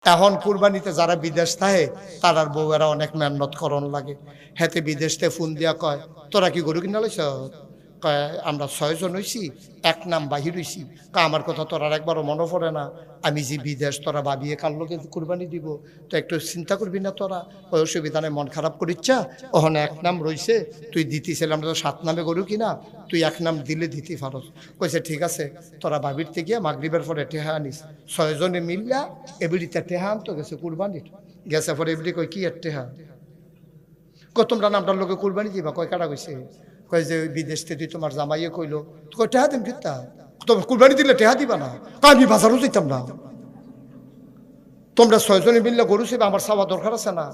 এখন কুরবানিতে যারা বিদেশ থাকে তারার বউয়েরা অনেক মেহনত করন লাগে। হেতে বিদেশতে ফোন দিয়া কয়, তোরা কি গরু কিনা লইছ? কয় আমরা 6 জন হইছি, এক নাম বাহির হইছি। আমার কথা তোর আর একবারও মনে পড়ে না? আমি যে বিদেশ, তোরা ভাবিয়ে কার লোকে কুরবানি দিব, তো একটু চিন্তা করবি না তোরা? ওই অসুবিধা নেই, মন খারাপ করিচ্ছা, ওখানে এক নাম রইছে, তুই দিতেছিলাম তো 7 নামে গরু কিনা, তুই এক নাম দিলে দিতে পারস। কইছে ঠিক আছে, তোরা ভাবির থেকে মাগরিবের পরে টেহা আনিস। 6 জনে মিললা এবিড়িতে টেহা আনতো গেছে কুরবানির। গেছে পরে এবিড়ি কয় কি এর টেহা? কয় তোমরা নামটার লোকে কুরবানি দিবা? কয় কাটা কইছে? কয় যে ওই বিদেশ থেকে তোমার জামাইয়ে কইলো। কয় টেহা দিম কিতা? তোমার কুরবানি দিলে টেহা দিবা না? আমি বাজারও যেতাম না। তোমরা 6 জনে মিললে গরু সেবা, আমার চাওয়া দরকার আছে না?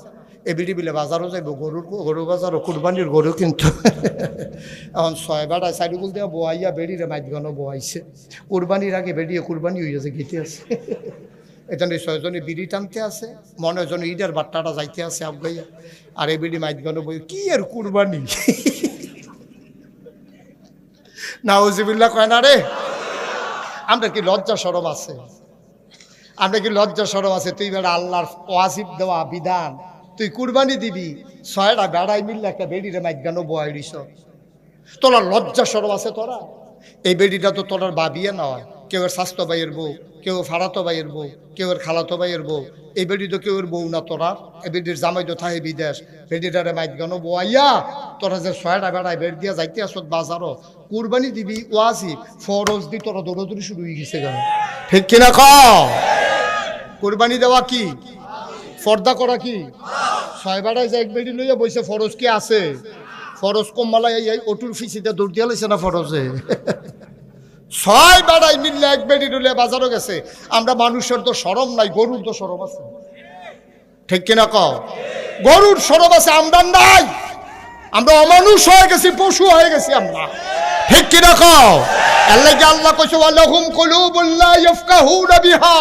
এবিডি বিলে বাজারও যাইব, গরু বাজারও কুরবানির গরু কিন্তু। এখন 6 বেড়ায় সাইডুকুল দেওয়া বোয়াইয়া বেড়িরে মাইদগানো বোয়াইছে। কুরবানির আগে বেড়িয়ে কুরবানি হইয়াছে, গীতে আছে। এটা 6 জনে বিড়ি টানতে আছে, মনে জন ঈদের বাট্টাটা যাইতে আছে আবগাইয়া। আর এই বিড়ি মাইদগানো বই কি এর কুরবানি। নাউজুবিল্লাহ কয় না রে। আমরা কি লজ্জা শরম আছে? আমরা কি লজ্জা শরম আছে? তুই বেড়া আল্লাহর ওয়াজিব দেওয়া বিধান, তুই কুরবানি দিবি, 6টা বেড়াই মিললে একটা বেড়িরে মাইগানো বয় দিস। তোরা লজ্জা শরম আছে তোরা? এই বেড়িটা তো তোরার ভাবিয়ে নয়, কেউ এর স্বাস্থ্য ভাইয়ের বউ, কেউ ফাড়াতো ভাইয়ের বউ, কেউ এর খালাতো ভাইয়ের বউ। এই বেড়ি তো কেউ এর বউ না তোরা। এই বেড়ির জামাই তো থাকে বিদেশ, বেড়িটারে মাইগানো বইয়া তোরা যে 6টা বেড়ায় বেড় দিয়া যাইতে আসত বাজারও। কুরবানি দিবি ওয়াজিব, ফরজ দি তোরা দৌড়দৌড়ি শুরু হয়ে গেছে গা। ঠিক কিনা কও? কুরবানি দেওয়া কি? ফর্দা করা কি? 6 বেড়ায় যে এক বেড়ি লইয়া বইছে, ফরজ কি আছে? ফরজ কম মালাই অটুর ফিসিতে দৌড় দিয়া লইছে না ফরজে? 6 বেড়াই মিললে এক বেড়ি লইয়া বাজারও গেছে। আমরা মানুষের তো শরম নাই, গরুর তো শরম আছে। ঠিক কিনা কও? গরুর শরম আছে, আমরা নাই। আমরা অমানুষ হয়ে গেছি, পশু হয়ে গেছি আমরা। ঠিক কিনা কও? আল্লাহ কইছে ওয়ালাহুম কুলুবুল লা ইয়াফকাহুনা বিহা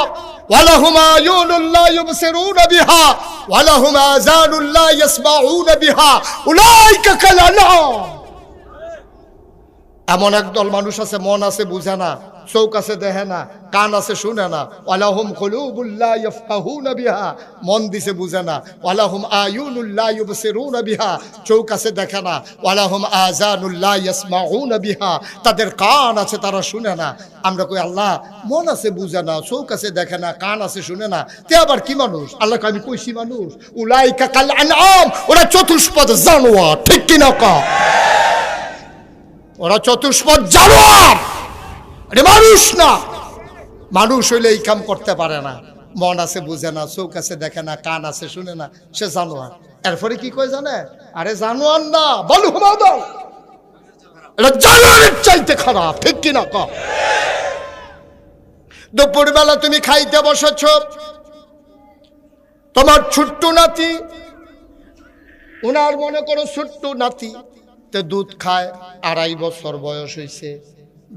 ওয়ালাহুম আয়ুনুল লা ইউবসিরুনা বিহা ওয়ালাহুম আযানুল লা ইয়াসমাউনা বিহা উলাইকা কাল আনআম। এমন একদল মানুষ আছে, মন আছে বুঝে না, চোখ আছে দেখে না, কান আছে শুনে না। ওয়ালাহুম কুলুবুল লা ইয়াফকাহুনা বিহা, মন দিছে বুঝে না। ওয়ালাহুম আয়ুনুল লা ইউবসিরুনা বিহা, চোখ আছে দেখে না। ওয়ালাহুম আযানুল লা ইয়াসমাউনা বিহা, তাদের কান আছে তারা শুনে না। আমরা কই আল্লাহ মন আছে বুঝে না, চোখ আছে দেখে না, কান আছে শুনে না, তে আবার কি মানুষ? আল্লাহ কই আমি কইছি মানুষ। উলাইকা কাল আনআম, ওরা চতুষ্পদ জানোয়ার। ঠিক কিনা কও? ওরা চতুষ্পদ জানোয়ার, মানুষ না। মানুষ হইলে এই কাম করতে পারে না। মন আছে বুঝে না, চোখ আছে দেখে না, কান আছে শুনে না, সে জানোয়ার। এরপরে কি কয় জানে? আরে জানোয়ার না, বলু হুমাদাল, এটা জানোয়ারের চাইতে খারাপ। ঠিক কিনা কও? দুপুরবেলা তুমি খাইতে বসেছ, তোমার ছোট্ট নাতি, ওনার মনে করো ছোট্ট নাতি, তে দুধ খায়, 2.5 বছর বয়স হয়েছে।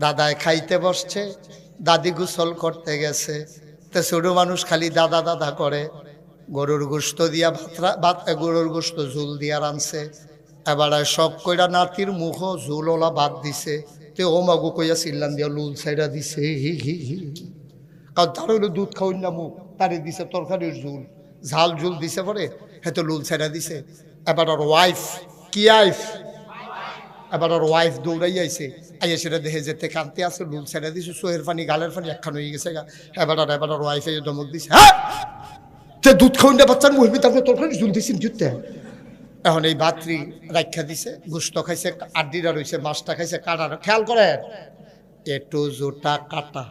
দাদায় খাইতে বসছে, দাদি গোসল করতে গেছে। তে ছোট মানুষ খালি দাদা দাদা করে। গরুর গোস্ত দিয়া ভাত, গরুর গোস্ত ঝুল দিয়া রানছে। এবার শখ কইরা নাতির মুখ ঝুলওলা ভাত দিছে। তে ও মাগু কইয়া চিল্লান দিয়া লুল ছাইড়া দিছে। হি হি হি, কারণ তার হইলো দুধ খাওয়াই না মুখ, তারে দিছে তরকারির ঝুল, ঝাল ঝুল দিছে। পরে হেতো লুল ছাইড়া দিছে। এবার ওর ওয়াইফ, কি আইফ, এবার ওর ওয়াইফ দৌড়াই আইছে, আইয়া সেটা দেখে যেতে কানতে আছে, লুল ছেড়ে দিছে, চোহের পানি গালের পানি একখান হয়ে গেছে গা। এবার ওর ওয়াইফ এসে ধমক দিছে, হ্যাঁ তে দুধ খাওয়ান না বাচ্চার মুহবি, তারপরে তরকারি ঝুল দিছেন জুতে। এখন এই বাত্রি রাখা দিছে, গোস্ত খাইছে, আড্ডিরা রয়েছে, মাছটা খাইছে, কাটার খেয়াল করে একটু জোটা কাটা।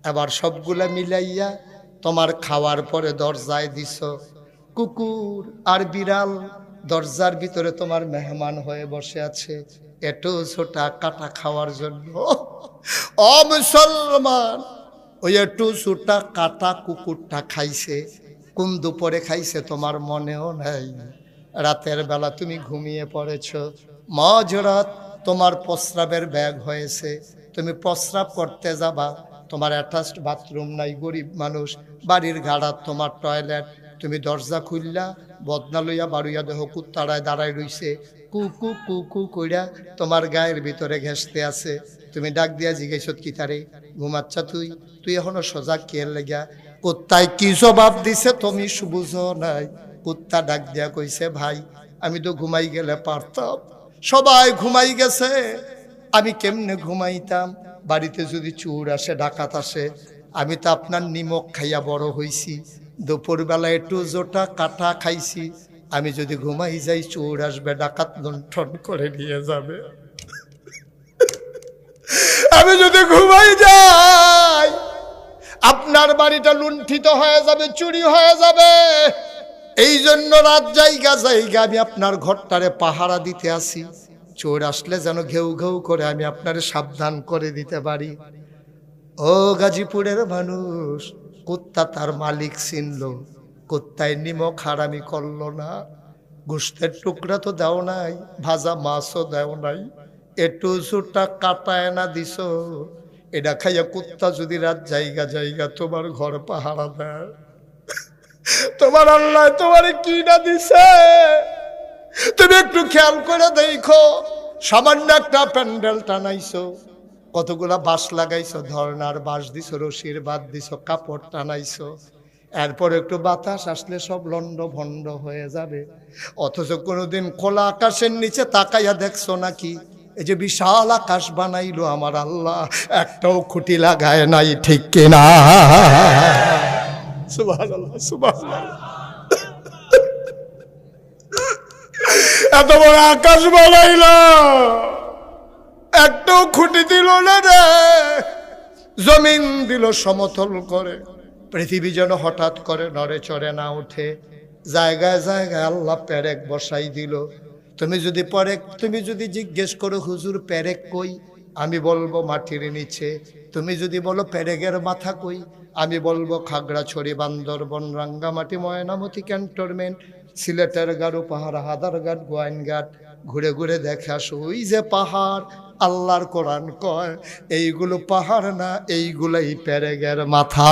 এবার সবগুলা মিলাইয়া তোমার খাওয়ার পরে দরজায় দিছ। কুকুর আর বিড়াল দরজার ভিতরে তোমার মেহমান হয়ে বসে আছে একটু ছোটা কাটা খাওয়ার জন্য। ও মুসলমান, ওই একটু ছোটা কাটা কুকুরটা খাইছে কোন দুপুরে খাইছে তোমার মনেও নাই। রাতের বেলা তুমি ঘুমিয়ে পড়েছ, মাঝরাত তোমার প্রস্রাবের ব্যাগ হয়েছে, তুমি প্রস্রাব করতে যাবা, তোমার অ্যাটাচড বাথরুম নাই, গরিব মানুষ, বাড়ির গাড়া তোমার টয়লেট, তুমি দরজা খুললা, বদনা লইয়া বাড়ুইয়া দেহ কুত্তাড়ায় দাঁড়ায় রইছে, কুকু কুকু কইরা তোমার গায়ের ভিতরে ঘেঁষতে আছে। তুমি ডাক দিয়া জিজ্ঞেস কি তারে ঘুমাচ্ছা তুই? তুই এখনো সজাগ কে লেগা? কুত্তায় কি জবাব দিছে তুমি বুঝো নাই। কুত্তা ডাক দিয়া কইছে, ভাই আমি তো ঘুমাই গেলে পারতাম, সবাই ঘুমাই গেছে, আমি কেমনে ঘুমাইতাম? বাড়িতে যদি চোর আসে, ডাকাত আসে, আমি তো আপনার নিমক খাইয়া বড় হইছি, দুপুরবেলা একটু জোটা কাটা খাইছি, আমি যদি ঘুমাই যাই চোর আসবে, ডাকাত লুণ্ঠন করে নিয়ে যাবে। আমি যদি ঘুমাই যাই আপনার বাড়িটা লুণ্ঠিত হয়ে যাবে, চুরি হয়ে যাবে। এই জন্য রাত জায়গা জায়গা আমি আপনার ঘরটারে পাহারা দিতে আসি, চোর আসলে যেন ঘেউ ঘেউ করে আমি আপনারে সাবধান করে দিতে পারি। ও গাজীপুরের মানুষ, কুত্তা তার মালিক চিনল, কুত্তায় নিমক হারামি করলো না, গোশতের টুকরা তো দাও নাই, ভাজা মাছও দাও নাই, একটু জোটা কাটায় না দিস, এটা খাইয়া কুত্তা যদি রাত জায়গা জায়গা তোমার ঘর পাহারা দেয়, তোমার আল্লাহ তোমার কি না দিছে তুমি একটু খেয়াল করে দেখো। সামান্য একটা প্যান্ডেল টানাইছো, কতগুলা বাঁশ লাগাইছো, ধর্নার বাঁশ দিছো, রশির বাদ দিছো, কাপড় টানাইছো, এরপর একটু বাতাস আসলে সব লন্ড ভন্ড হয়ে যাবে। অথচ কোনোদিন খোলা আকাশের নিচে তাকাইয়া দেখছো নাকি? এই যে বিশাল আকাশ বানাইলো আমার আল্লাহ, একটাও খুঁটি লাগায় নাই, ঠিক কিনা? সুবহানাল্লাহ, সুবহানাল্লাহ। এত বড় আকাশ বানাইলো, একটাও খুঁটি দিল না রে, জমিন দিল সমতল করে, পৃথিবী যেন হঠাৎ করে নড়ে চড়ে না উঠে, জায়গায় জায়গায় আল্লাহ পেরেক বসাই দিল। তুমি যদি জিজ্ঞেস করো হুজুর পেরেক কই, আমি বলবো মাটির নিচে। তুমি যদি বলো পেরেকের মাথা কই, আমি বলবো খাগড়াছড়ি, বান্দরবন, রাঙ্গামাটি, ময়নামতি ক্যান্টনমেন্ট, সিলেটের গারো পাহাড়, হাদারঘাট, গোয়াইনঘাট, ঘুরে ঘুরে দেখে আসো, ওই যে পাহাড়, আল্লাহর কোরআন কয় এইগুলো পাহাড় না, এইগুলাই পেরেকের মাথা।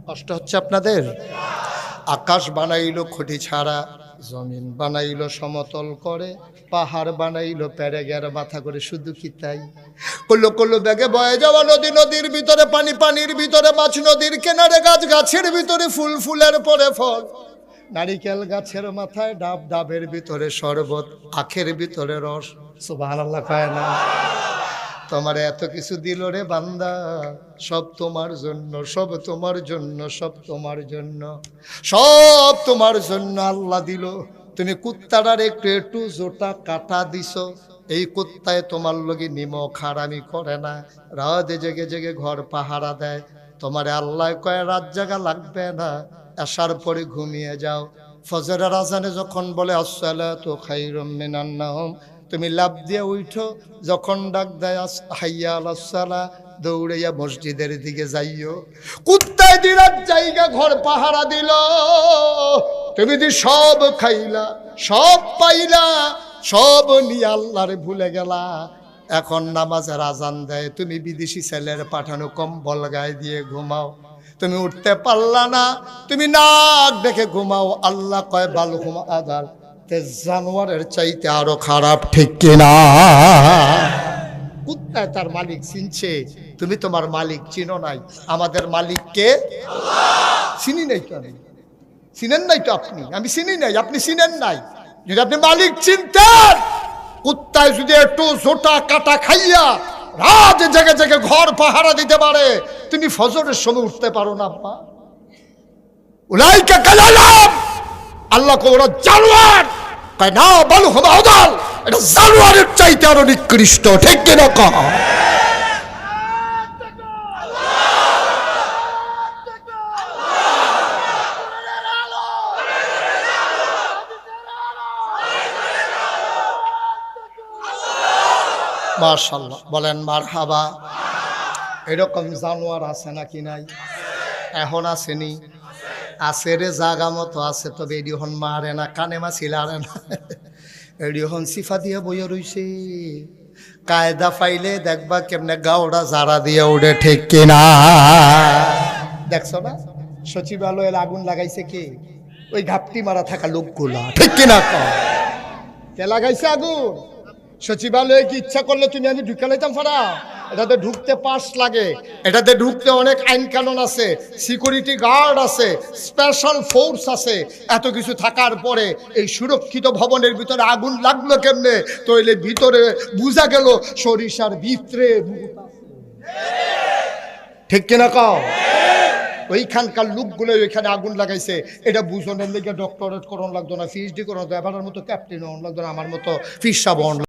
কষ্ট হচ্ছে আপনাদের? আকাশ বানাইলো খুঁটি ছাড়া, জমিন বানাইলো সমতল করে, পাহাড় বানাইলো পেরেকের মাথা করে। শুধু কি তাই? কল্লো কল্লো ব্যাগে বয়ে যাওয়া নদী, নদীর ভিতরে পানি, পানির ভিতরে মাছ, নদীর কিনারে গাছ, গাছের ভিতরে ফুল, ফুলের পরে ফল, নারিকেল গাছের মাথায় ডাব, ডাবের ভিতরে শরবত, আখের ভিতরে রস। সুবহানাল্লাহ কয় না? তোমার এত কিছু দিল রে বান্দা, সব তোমার জন্য, সব তোমার জন্য, সব তোমার জন্য, সব তোমার জন্য আল্লাহ দিল। তুমি কুত্তাটার একটু একটু জোটা কাটা দিছো, এই কুত্তায় তোমার লগে নিমক হারামি করে না, রাতে জেগে জেগে ঘর পাহারা দেয়। তোমারে আল্লাহ কয় রাত জাগা লাগবে না, আসার পরে ঘুমিয়ে যাও। ফজরের আজানে যখন বলে আসসালাতু খায়রুম মিনান নাওম, তুমি লাফ দিয়ে উঠো, যখন ডাক দেয় হাইয়া আলাস সালাহ, দৌড়াইয়া মসজিদের দিকে যাইও। কুত্তায় দিরাত জায়গা ঘর পাহারা দিল, তুমি দি সব খাইলা, সব পাইলা, সব নিয়ে আল্লাহরে ভুলে গেলা। এখন নামাজের আজান দেয়, তুমি বিদেশি ছেলের পাঠানো কম্বল গায়ে দিয়ে ঘুমাও, তুমি উঠতে পারলা না, তুমি নাক দেখে ঘুমাও। আল্লাহ কয় বাল ঘুমা আদাল, জানোয়ারের চাইতে আরো খারাপ, ঠিক কিনা? কুত্তায় তার মালিক চিনছে, তুমি তোমার মালিক চিনো নাই। আমাদের মালিককে চিনি নাই তো, আমি চিনেন নাই তো, আমি চিনি নাই, আপনি চিনেন নাই। যদি আপনি মালিক চিনতেন, কুত্তায় যদি একটু জোটা কাটা খাইয়া রাত জেগে জেগে ঘর পাহারা দিতে পারে, তুমি ফজরের সময় উঠতে পারো না? আব্বা উলাইকা কালালাম, আল্লাহ কো ওরা জানোয়ার, কয় না বলো হুম আদাল, এটা জানোয়ারের চাইতে আরো নিকৃষ্ট, ঠিক কিনা? কহ মাশাআল্লাহ, বলেন মারহাবা। এরকম জানোয়ার আছে নাকি নাই? এখন আসেনি? আছে রে, জাগা মতো আছে, তবে এডি হন মারে না, কানে মাছি লারে না, এডি হন সিফা দিয়ে বইয়া রইছে। কায়দা পাইলে দেখবা কেমনে গাওড়া জারা দিয়ে উঠে, ঠিক কিনা? দেখছো না সচিবালয়ের আগুন লাগাইছে কে? ওই ঘাপটি মারা থাকা লোকগুলা, ঠিক কিনা? কে লাগাইছে আগুন? সচিবালয়ে কি ইচ্ছা করলে তুমি আমি ঢুকে লাইতাম ফারা? এটাতে ঢুকতে পাস লাগে, এটাতে ঢুকতে অনেক আইন কানুন আছে, সিকিউরিটি গার্ড আছে, স্পেশাল ফোর্স আছে। এত কিছু থাকার পরে এই সুরক্ষিত ভবনের ভিতরে আগুন লাগলো কেমনে? তইলে ভিতরে বুঝা গেল সরিষার ভিতরে ভূত আছে। ঠিক কিনা কও? ওইখানকার লোকগুলো ওইখানে আগুন লাগাইছে। এটা বুঝনের লেগে ডক্টরেট করণ লাগতো না, পিএইচডি করণ লাগতো, এবার মতো ক্যাপ্টেন হন লাগতো না, আমার মতো ফিরসা বন।